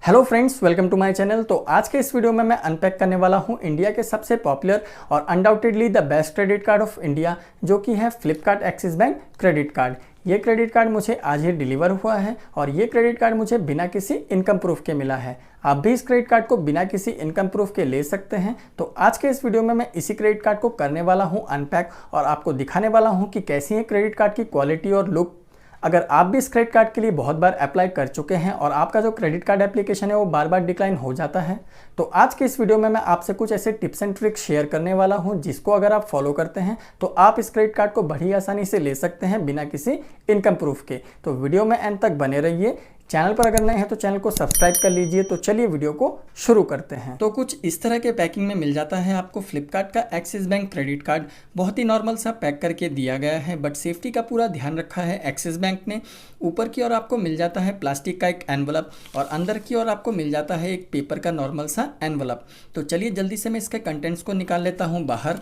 Hello friends, welcome to my channel. तो आज के इस वीडियो में मैं अनपैक करने वाला हूं इंडिया के सबसे पॉपुलर और undoubtedly the best credit card of India, जो कि है Flipkart axis bank credit card. ये क्रेडिट कार्ड मुझे आज ही डिलीवर हुआ है और ये क्रेडिट कार्ड मुझे बिना किसी इनकम प्रूफ के मिला है। आप भी इस क्रेडिट कार्ड को बिना किसी इनकम प्रूफ के ले सकते हैं। तो आज के इस वीडियो में मैं इसी क्रेडिट कार्ड को करने वाला हूँ अनपैक और आपको दिखाने वाला हूँ कि कैसी है क्रेडिट कार्ड की क्वालिटी और लुक। अगर आप भी इस क्रेडिट कार्ड के लिए बहुत बार अप्लाई कर चुके हैं और आपका जो क्रेडिट कार्ड एप्लीकेशन है वो बार बार डिक्लाइन हो जाता है, तो आज के इस वीडियो में मैं आपसे कुछ ऐसे टिप्स एंड ट्रिक्स शेयर करने वाला हूं जिसको अगर आप फॉलो करते हैं तो आप इस क्रेडिट कार्ड को बड़ी आसानी से ले सकते हैं बिना किसी इनकम प्रूफ के। तो वीडियो में एंड तक बने रहिए। चैनल पर अगर नए हैं तो चैनल को सब्सक्राइब कर लीजिए। तो चलिए वीडियो को शुरू करते हैं। तो कुछ इस तरह के पैकिंग में मिल जाता है आपको फ्लिपकार्ट का एक्सिस बैंक क्रेडिट कार्ड। बहुत ही नॉर्मल सा पैक करके दिया गया है, बट सेफ्टी का पूरा ध्यान रखा है एक्सिस बैंक ने। ऊपर की ओर आपको मिल जाता है प्लास्टिक का एक एनवलप और अंदर की ओर आपको मिल जाता है एक पेपर का नॉर्मल सा एनवलप। तो चलिए जल्दी से मैं इसके कंटेंट्स को निकाल लेता हूँ बाहर।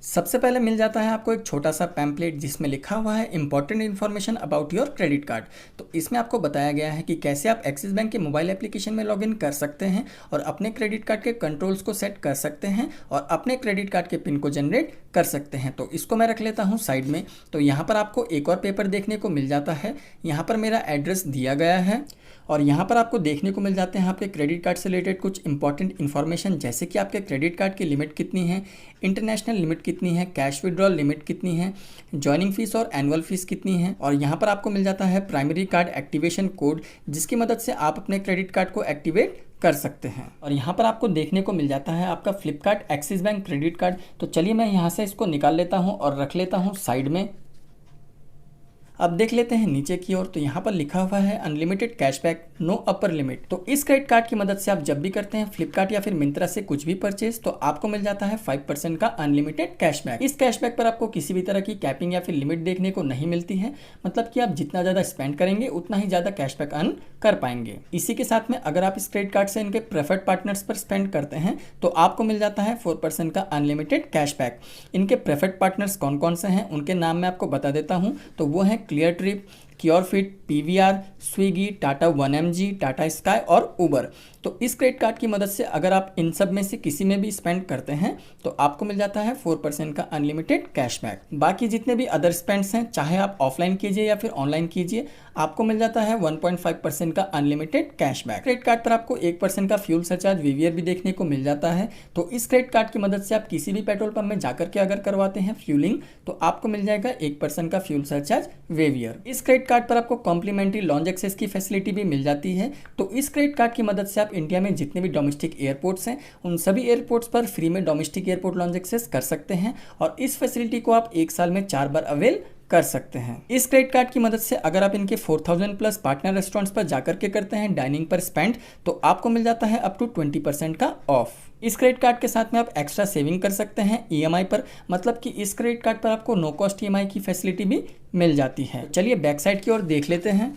सबसे पहले मिल जाता है आपको एक छोटा सा पैम्पलेट जिसमें लिखा हुआ है important information about your credit card. तो इसमें आपको बताया गया है कि कैसे आप एक्सिस बैंक के मोबाइल एप्लीकेशन में लॉगिन कर सकते हैं और अपने क्रेडिट कार्ड के कंट्रोल्स को सेट कर सकते हैं और अपने क्रेडिट कार्ड के पिन को जनरेट कर सकते हैं। तो इसको मैं रख लेता हूँ साइड में। तो यहाँ पर आपको एक और पेपर देखने को मिल जाता है। यहाँ पर मेरा एड्रेस दिया गया है और यहाँ पर आपको देखने को मिल जाते हैं आपके क्रेडिट कार्ड से रिलेटेड कुछ इंपॉर्टेंट इन्फॉर्मेशन, जैसे कि आपके क्रेडिट कार्ड की लिमिट कितनी है, इंटरनेशनल लिमिट कितनी है, कैश विड्रॉल लिमिट कितनी है, ज्वाइनिंग फीस और एनुअल फीस कितनी है। और यहाँ पर आपको मिल जाता है प्राइमरी कार्ड एक्टिवेशन कोड, जिसकी मदद से आप अपने क्रेडिट कार्ड को एक्टिवेट कर सकते हैं। और यहाँ पर आपको देखने को मिल जाता है आपका Flipkart axis bank credit card. तो चलिए मैं यहाँ से इसको निकाल लेता हूँ और रख लेता हूँ साइड में। अब देख लेते हैं नीचे की ओर। तो यहाँ पर लिखा हुआ है unlimited cashback, no upper limit. तो इस क्रेडिट कार्ड की मदद से आप जब भी करते हैं फ्लिपकार्ट या फिर मिंत्रा से कुछ भी परचेज, तो आपको मिल जाता है 5% का अनलिमिटेड कैशबैक। इस कैशबैक पर आपको किसी भी तरह की कैपिंग या फिर लिमिट देखने को नहीं मिलती है। मतलब कि आप जितना ज़्यादा स्पेंड करेंगे उतना ही ज़्यादा कैशबैक अर्न कर पाएंगे। इसी के साथ में अगर आप इस क्रेडिट कार्ड से इनके प्रेफर्ड पार्टनर्स पर स्पेंड करते हैं तो आपको मिल जाता है 4% का अनलिमिटेड कैशबैक। इनके प्रेफर्ड पार्टनर्स कौन कौन से हैं उनके नाम मैं आपको बता देता हूँ। तो वो हैं Cleartrip, Curefit, PVR, Swiggy, Tata 1mg, Tata Sky और उबर। तो इस क्रेडिट कार्ड की मदद से अगर आप इन सब में से किसी में भी स्पेंड करते हैं तो आपको मिल जाता है 4% का अनलिमिटेड कैशबैक। बाकी जितने भी अदर स्पेंड्स हैं, चाहे आप ऑफलाइन कीजिए या फिर ऑनलाइन कीजिए, आपको मिल जाता है 1.5% का अनलिमिटेड कैशबैक। क्रेडिट कार्ड पर आपको 1% का फ्यूल सरचार्ज वीवीआर भी देखने को मिल जाता है। तो इस क्रेडिट कार्ड की मदद से आप किसी भी पेट्रोल पंप में जाकर के अगर करवाते हैं फ्यूलिंग तो आपको मिल जाएगा 1% का फ्यूल सरचार्ज वीवीआर। इस क्रेडिट कार्ड पर आपको कॉम्प्लीमेंट्री लॉन्ज एक्सेस की फैसिलिटी भी मिल जाती है। तो इस क्रेडिट कार्ड की मदद से आप इंडिया में जितने भी डोमेस्टिक एयरपोर्ट्स हैं उन सभी एयरपोर्ट्स पर फ्री में डोमेस्टिक एयरपोर्ट लॉन्ज एक्सेस कर सकते हैं और इस फैसिलिटी को आप एक साल में 4 बार अवेल कर सकते हैं। इस क्रेडिट कार्ड की मदद से अगर आप इनके 4000 प्लस पार्टनर रेस्टोरेंट्स पर जाकर के करते हैं डाइनिंग पर स्पेंड, तो आपको मिल जाता है अप टू 20% का ऑफ। इस क्रेडिट कार्ड के साथ में आप एक्स्ट्रा सेविंग कर सकते हैं ईएमआई पर। मतलब कि इस क्रेडिट कार्ड पर आपको नो कॉस्ट ईएमआई की फैसिलिटी भी मिल जाती है। चलिए बैक साइड की ओर देख लेते हैं।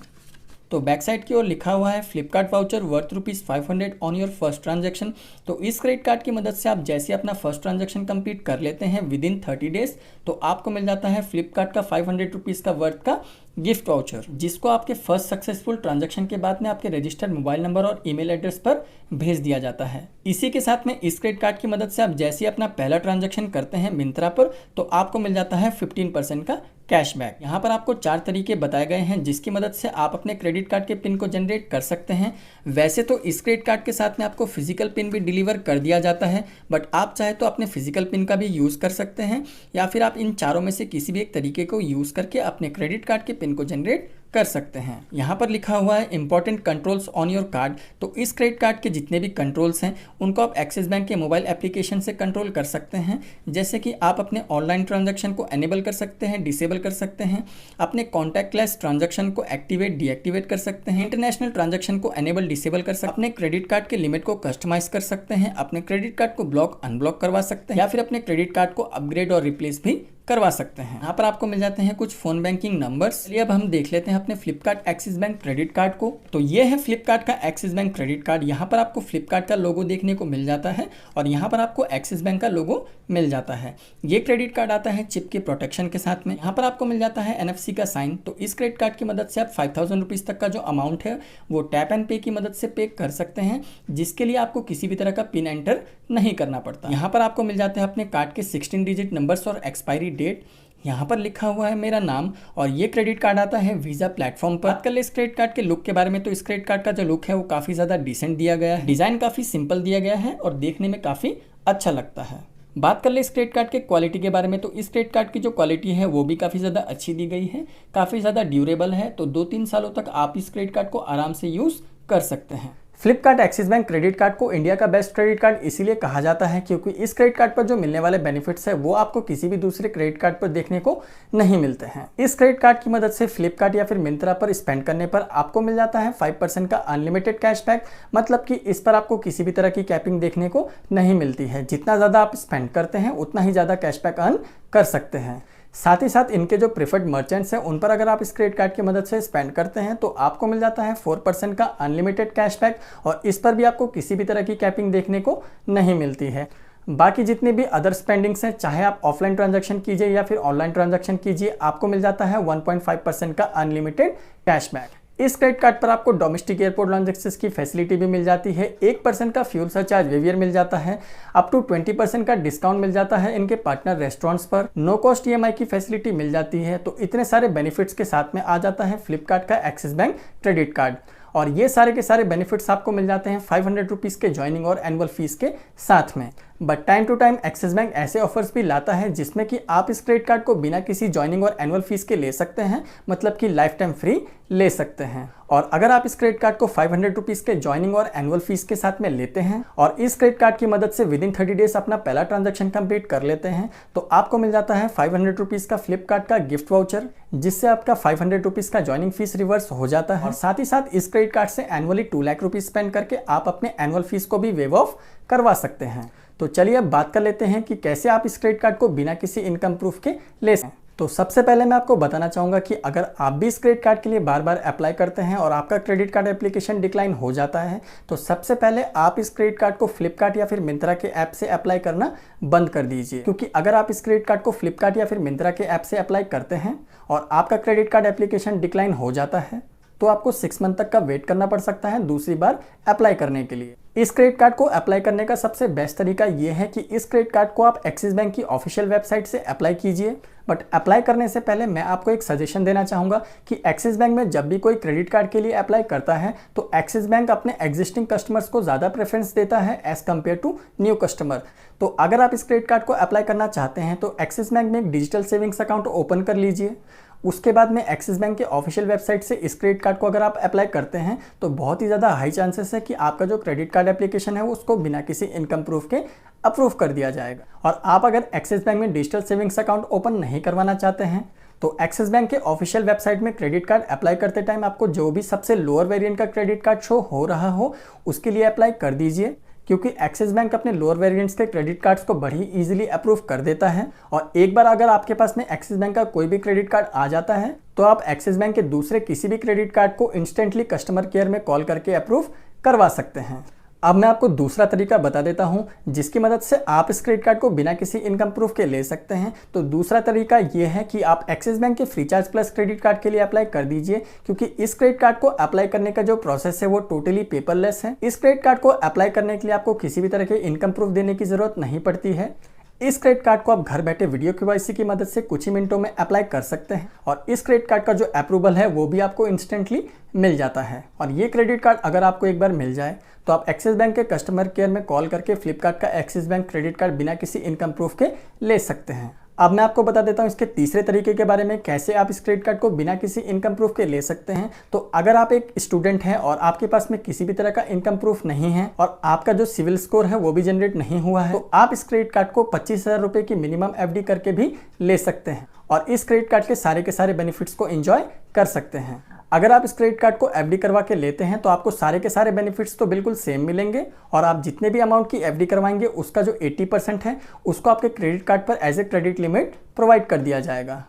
तो बैक साइड की ओर लिखा हुआ है Flipkart voucher worth ₹500 on your first transaction. तो इस क्रेडिट कार्ड की मदद से आप जैसे अपना फर्स्ट ट्रांजैक्शन कंप्लीट कर लेते हैं विद इन 30 डेज, तो आपको मिल जाता है फ्लिपकार्ट का ₹500 का वर्थ का गिफ्ट वाउचर, जिसको आपके फर्स्ट सक्सेसफुल ट्रांजैक्शन के बाद में आपके रजिस्टर्ड मोबाइल नंबर और ईमेल एड्रेस पर भेज दिया जाता है। इसी के साथ में इस क्रेडिट कार्ड की मदद से आप जैसे अपना पहला ट्रांजैक्शन करते हैं मिंत्रा पर तो आपको मिल जाता है 15% का कैशबैक। यहाँ पर आपको 4 तरीके बताए गए हैं जिसकी मदद से आप अपने क्रेडिट कार्ड के पिन को जनरेट कर सकते हैं। वैसे तो इस क्रेडिट कार्ड के साथ में आपको फिजिकल पिन भी डिलीवर कर दिया जाता है, बट आप चाहे तो अपने फिजिकल पिन का भी यूज़ कर सकते हैं या फिर आप इन चारों में से किसी भी एक तरीके को यूज़ करके अपने क्रेडिट कार्ड के पिन को जनरेट कर सकते हैं। यहाँ पर लिखा हुआ है important controls on your card. तो इस क्रेडिट कार्ड के जितने भी कंट्रोल्स हैं उनको आप एक्सिस बैंक के मोबाइल एप्लीकेशन से कंट्रोल कर सकते हैं। जैसे कि आप अपने ऑनलाइन ट्रांजैक्शन को एनेबल कर सकते हैं, डिसेबल कर सकते हैं, अपने कॉन्टैक्टलेस ट्रांजैक्शन को एक्टिवेट डीएक्टिवेट कर सकते हैं, इंटरनेशनल ट्रांजैक्शन को एनेबल डिसेबल कर सकते हैं, अपने क्रेडिट कार्ड के लिमिट को कस्टमाइज कर सकते हैं, अपने क्रेडिट कार्ड को ब्लॉक अनब्लॉक करवा सकते हैं या फिर अपने क्रेडिट कार्ड को अपग्रेड और रिप्लेस भी करवा सकते हैं। यहाँ पर आपको मिल जाते हैं कुछ फोन बैंकिंग नंबर्स। चलिए अब हम देख लेते हैं अपने Flipkart axis bank credit card को। तो ये है फ्लिपकार्ट का एक्सिस बैंक क्रेडिट कार्ड। यहाँ पर आपको फ्लिपकार्ट का लोगो देखने को मिल जाता है और यहाँ पर आपको एक्सिस बैंक का लोगो मिल जाता है। ये क्रेडिट कार्ड आता है चिप के प्रोटेक्शन के साथ में। यहाँ पर आपको मिल जाता है NFC का साइन। तो इस क्रेडिट कार्ड की मदद से आप 5000 रुपीज़ तक का जो अमाउंट है वो टैप एंड पे की मदद से पे कर सकते हैं, जिसके लिए आपको किसी भी तरह का पिन एंटर नहीं करना पड़ता। यहाँ पर आपको मिल जाते हैं अपने कार्ड के 16 डिजिट नंबर्स और एक्सपायरी डेट। यहाँ पर लिखा हुआ है मेरा नाम और ये क्रेडिट कार्ड आता है वीज़ा प्लेटफॉर्म पर। बात कर ले इस क्रेडिट कार्ड के लुक के बारे में, तो इस क्रेडिट कार्ड का जो लुक है वो काफ़ी ज़्यादा डिसेंट दिया गया है। डिज़ाइन काफ़ी सिंपल दिया गया है और देखने में काफ़ी अच्छा लगता है। बात कर ले इस क्रेडिट कार्ड के क्वालिटी के बारे में, तो इस क्रेडिट कार्ड की जो क्वालिटी है वो भी काफ़ी ज़्यादा अच्छी दी गई है, काफ़ी ज़्यादा ड्यूरेबल है। तो 2-3 सालों तक आप इस क्रेडिट कार्ड को आराम से यूज़ कर सकते हैं। Flipkart axis bank credit card को इंडिया का बेस्ट क्रेडिट कार्ड इसीलिए कहा जाता है क्योंकि इस क्रेडिट कार्ड पर जो मिलने वाले बेनिफिट्स है वो आपको किसी भी दूसरे क्रेडिट कार्ड पर देखने को नहीं मिलते हैं। इस क्रेडिट कार्ड की मदद से फ्लिपकार्ट या फिर मिंत्रा पर स्पेंड करने पर आपको मिल जाता है 5% का अनलिमिटेड कैशबैक। मतलब कि इस पर आपको किसी भी तरह की कैपिंग देखने को नहीं मिलती है। जितना ज़्यादा आप स्पेंड करते हैं उतना ही ज़्यादा कैशबैक अर्न कर सकते हैं। साथ ही साथ इनके जो प्रेफर्ड मर्चेंट्स हैं उन पर अगर आप इस क्रेडिट कार्ड की मदद से स्पेंड करते हैं तो आपको मिल जाता है 4% का अनलिमिटेड कैशबैक और इस पर भी आपको किसी भी तरह की कैपिंग देखने को नहीं मिलती है। बाकी जितने भी अदर स्पेंडिंग्स हैं, चाहे आप ऑफलाइन ट्रांजैक्शन कीजिए या फिर ऑनलाइन ट्रांजैक्शन कीजिए, आपको मिल जाता है 1.5% का अनलिमिटेड कैशबैक। इस क्रेडिट कार्ड पर आपको डोमेस्टिक एयरपोर्ट लॉन्च एक्सेस की फैसिलिटी भी मिल जाती है। 1% का फ्यूल सरचार्ज वेवियर मिल जाता है। अप टू 20% का डिस्काउंट मिल जाता है इनके पार्टनर रेस्टोरेंट्स पर। नो कॉस्ट EMI की फैसिलिटी मिल जाती है। तो इतने सारे बेनिफिट्स के साथ में आ जाता है फ्लिपकार्ट का एक्सिस बैंक क्रेडिट कार्ड और ये सारे के सारे बेनिफिट्स आपको मिल जाते हैं 500 रुपीज़ के ज्वाइनिंग और एनुअल फीस के साथ में। But time to time Axis Bank ऐसे ऑफर्स भी लाता है जिसमें कि आप इस क्रेडिट कार्ड को बिना किसी ज्वाइनिंग और एनुअल फीस के ले सकते हैं, मतलब कि लाइफ टाइम फ्री ले सकते हैं। और अगर आप इस क्रेडिट कार्ड को 500 रुपीज़ के ज्वाइनिंग और एनुअल फीस के साथ में लेते हैं और इस क्रेडिट कार्ड की मदद से विदिन 30 डेज अपना पहला ट्रांजैक्शन कंप्लीट कर लेते हैं तो आपको मिल जाता है 500 रुपीज़ का फ्लिपकार्ट का गिफ्ट वाउचर, जिससे आपका 500 रुपीज़ का ज्वाइनिंग फीस रिवर्स हो जाता है। और साथ ही साथ इस क्रेडिट कार्ड से एनुअली 2 लाख रुपीज़ स्पेंड करके आप अपने एनुअल फीस को भी वेव ऑफ करवा सकते हैं। तो चलिए अब बात कर लेते हैं कि कैसे आप इस क्रेडिट कार्ड को बिना किसी इनकम प्रूफ के ले सकते हैं। तो सबसे पहले मैं आपको बताना चाहूँगा कि अगर आप भी इस क्रेडिट कार्ड के लिए बार बार अप्लाई करते हैं और आपका क्रेडिट कार्ड एप्लीकेशन डिक्लाइन हो जाता है तो सबसे पहले आप इस क्रेडिट कार्ड को फ्लिपकार्ट या फिर मिंत्रा के ऐप से अप्लाई करना बंद कर दीजिए। क्योंकि अगर आप इस क्रेडिट कार्ड को फ्लिपकार्ट या फिर मिंत्रा के ऐप से अप्लाई करते हैं और आपका क्रेडिट कार्ड एप्लीकेशन डिक्लाइन हो जाता है तो आपको 6 मंथ तक का वेट करना पड़ सकता है दूसरी बार अप्लाई करने के लिए। इस क्रेडिट कार्ड को अप्लाई करने का सबसे बेस्ट तरीका ये है कि इस क्रेडिट कार्ड को आप एक्सिस बैंक की ऑफिशियल वेबसाइट से अप्लाई कीजिए। बट अप्लाई करने से पहले मैं आपको एक सजेशन देना चाहूँगा कि एक्सिस बैंक में जब भी कोई क्रेडिट कार्ड के लिए अप्लाई करता है तो एक्सिस बैंक अपने एग्जिस्टिंग कस्टमर्स को ज़्यादा प्रेफरेंस देता है as compare to new customer. तो अगर आप इस क्रेडिट कार्ड को अप्लाई करना चाहते हैं तो एक्सिस बैंक में एक डिजिटल सेविंग्स अकाउंट ओपन कर लीजिए। उसके बाद में एक्सिस बैंक के ऑफिशियल वेबसाइट से इस क्रेडिट कार्ड को अगर आप अप्लाई करते हैं तो बहुत ही ज़्यादा हाई चांसेस है कि आपका जो क्रेडिट कार्ड एप्लीकेशन है वो उसको बिना किसी इनकम प्रूफ के अप्रूव कर दिया जाएगा। और आप अगर एक्सिस बैंक में डिजिटल सेविंग्स अकाउंट ओपन नहीं करवाना चाहते हैं तो एक्सिस बैंक के ऑफिशियल वेबसाइट में क्रेडिट कार्ड अप्लाई करते टाइम आपको जो भी सबसे लोअर वेरिएंट का क्रेडिट कार्ड शो हो रहा हो उसके लिए अप्लाई कर दीजिए। क्योंकि एक्सिस बैंक अपने लोअर वेरिएंट्स के क्रेडिट कार्ड्स को बड़ी इजीली अप्रूव कर देता है। और एक बार अगर आपके पास में एक्सिस बैंक का कोई भी क्रेडिट कार्ड आ जाता है तो आप एक्सिस बैंक के दूसरे किसी भी क्रेडिट कार्ड को इंस्टेंटली कस्टमर केयर में कॉल करके अप्रूव करवा सकते हैं। अब मैं आपको दूसरा तरीका बता देता हूं जिसकी मदद से आप इस क्रेडिट कार्ड को बिना किसी इनकम प्रूफ के ले सकते हैं। तो दूसरा तरीका यह है कि आप एक्सिस बैंक के फ्रीचार्ज प्लस क्रेडिट कार्ड के लिए अप्लाई कर दीजिए। क्योंकि इस क्रेडिट कार्ड को अप्लाई करने का जो प्रोसेस है वो टोटली पेपरलेस है। इस क्रेडिट कार्ड को अप्लाई करने के लिए आपको किसी भी तरह के इनकम प्रूफ देने की जरूरत नहीं पड़ती है। इस क्रेडिट कार्ड को आप घर बैठे वीडियो KYC की मदद से कुछ ही मिनटों में अप्लाई कर सकते हैं और इस क्रेडिट कार्ड का जो अप्रूवल है वो भी आपको इंस्टेंटली मिल जाता है। और ये क्रेडिट कार्ड अगर आपको एक बार मिल जाए तो आप एक्सिस बैंक के कस्टमर केयर में कॉल करके फ्लिपकार्ट का एक्सिस बैंक क्रेडिट कार्ड बिना किसी इनकम प्रूफ के ले सकते हैं। अब मैं आपको बता देता हूं इसके तीसरे तरीके के बारे में, कैसे आप इस क्रेडिट कार्ड को बिना किसी इनकम प्रूफ के ले सकते हैं। तो अगर आप एक स्टूडेंट हैं और आपके पास में किसी भी तरह का इनकम प्रूफ नहीं है और आपका जो सिविल स्कोर है वो भी जनरेट नहीं हुआ है तो आप इस क्रेडिट कार्ड को 25,000 रुपये की मिनिमम FD करके भी ले सकते हैं और इस क्रेडिट कार्ड के सारे बेनिफिट्स को एंजॉय कर सकते हैं। अगर आप इस क्रेडिट कार्ड को एफडी करवा के लेते हैं तो आपको सारे के सारे बेनिफिट्स तो बिल्कुल सेम मिलेंगे और आप जितने भी अमाउंट की एफडी करवाएंगे उसका जो 80% है उसको आपके क्रेडिट कार्ड पर as a credit limit provide कर दिया जाएगा।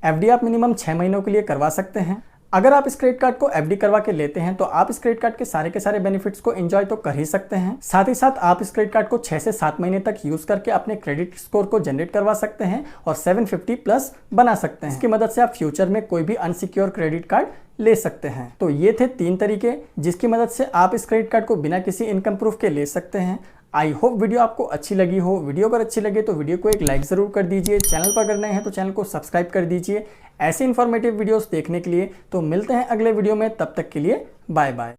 एफडी आप मिनिमम 6 महीनों के लिए करवा सकते हैं। अगर आप इस क्रेडिट कार्ड को एफडी करवा के लेते हैं तो आप इस क्रेडिट कार्ड के सारे बेनिफिट्स को एंजॉय तो कर ही सकते हैं। साथ ही साथ आप इस क्रेडिट कार्ड को 6 से 7 महीने तक यूज करके अपने क्रेडिट स्कोर को जनरेट करवा सकते हैं और 750 प्लस बना सकते हैं। इसकी मदद से आप फ्यूचर में कोई भी अनसिक्योर क्रेडिट कार्ड ले सकते हैं। तो ये थे 3 तरीके जिसकी मदद से आप इस क्रेडिट कार्ड को बिना किसी इनकम प्रूफ के ले सकते हैं। आई होप वीडियो आपको अच्छी लगी हो। वीडियो अगर अच्छी लगे तो वीडियो को एक लाइक ज़रूर कर दीजिए। चैनल पर अगर नए हैं तो चैनल को सब्सक्राइब कर दीजिए ऐसे इन्फॉर्मेटिव वीडियोस देखने के लिए। तो मिलते हैं अगले वीडियो में, तब तक के लिए बाय बाय।